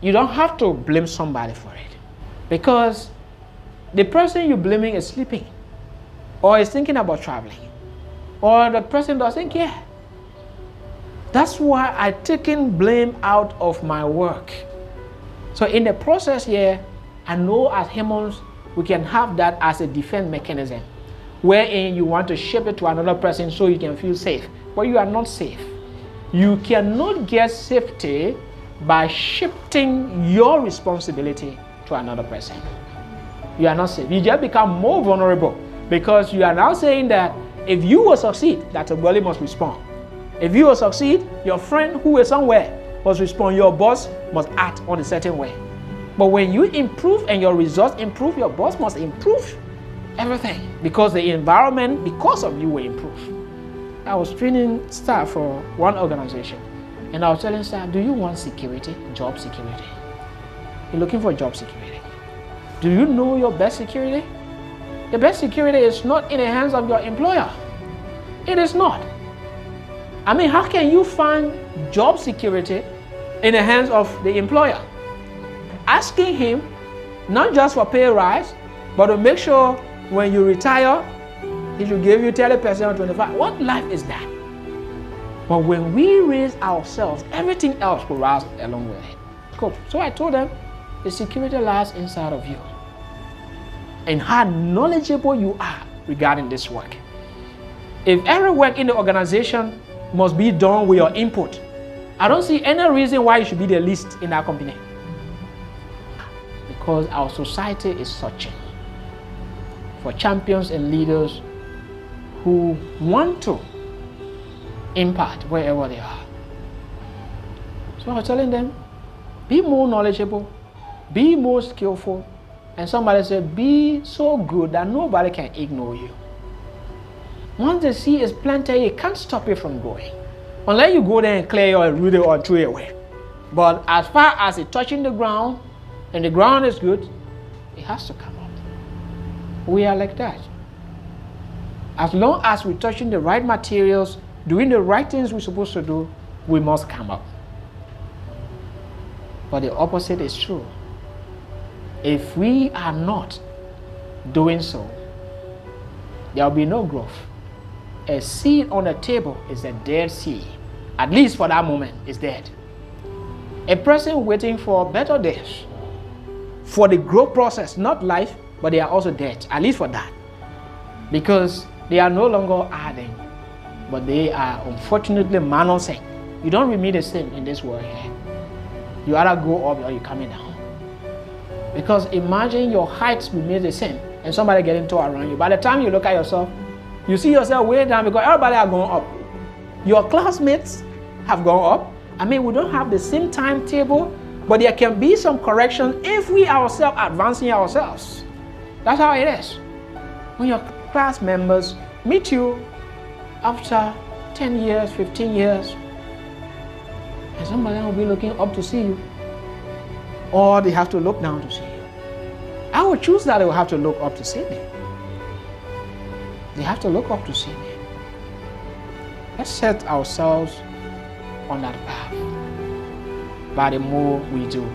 You don't have to blame somebody for it, because the person you're blaming is sleeping, or is thinking about traveling, or the person doesn't care. That's why I've taken blame out of my work. So in the process here, I know as humans, we can have that as a defense mechanism, wherein you want to ship it to another person so you can feel safe, but you are not safe. You cannot get safety by shifting your responsibility to another person. You are not safe. You just become more vulnerable, because you are now saying that if you will succeed, that Gbollie must respond. If you will succeed, your friend who is somewhere must respond. Your boss must act on a certain way. But when you improve and your results improve, your boss must improve everything, because the environment, because of you, will improve. I was training staff for one organization, and I was telling staff, do you want security, job security? You're looking for job security. Do you know your best security? The best security is not in the hands of your employer. It is not. I mean, how can you find job security in the hands of the employer? Asking him not just for pay rise, but to make sure when you retire, he should give you 30% or 25%. What life is that? But when we raise ourselves, everything else will rise along with it. Cool. So I told them, the security lies inside of you, and how knowledgeable you are regarding this work. If every work in the organization must be done with your input, I don't see any reason why you should be the least in our company. Because our society is searching for champions and leaders who want to impact wherever they are. So I was telling them, be more knowledgeable, be more skillful, and somebody said, be so good that nobody can ignore you. Once the seed is planted, you can't stop it from growing, unless you go there and clear your root or throw it away. But as far as it's touching the ground, and the ground is good, it has to come up. We are like that. As long as we're touching the right materials, doing the right things we're supposed to do, we must come up. But the opposite is true. If we are not doing so, there will be no growth. A seed on the table is a dead seed. At least for that moment, it's dead. A person waiting for better days, for the growth process, not life, but they are also dead, at least for that. Because they are no longer adding, but they are unfortunately minusing. You don't remain the same in this world here. You either go up or you're coming down. Because imagine your heights remain the same and somebody getting tall around you. By the time you look at yourself, you see yourself way down because everybody are going up. Your classmates have gone up. I mean, we don't have the same timetable, but there can be some correction if we ourselves advancing ourselves. That's how it is. When your class members meet you after 10 years, 15 years, and somebody will be looking up to see you, or they have to look down to see you. I would choose that they will have to look up to see me. They have to look up to see me. Let's set ourselves on that path. By the more we do,